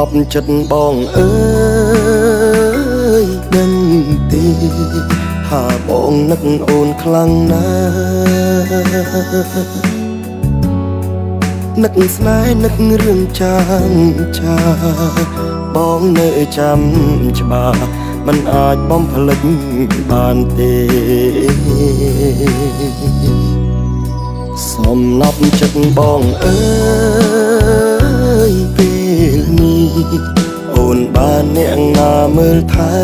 ប់ចិត្តបងអើយដឹងទេថាបងនឹកអូនខ្លាំងណាស់នឹកស្នេហ៍នឹករឿងចាងចាបងនៅចាំច្បាស់មិនអាចបំភ្លេចបានទេសំណប់ចិត្តបងអើយពេលនេះអូនបានអ្នកណាមើលថែ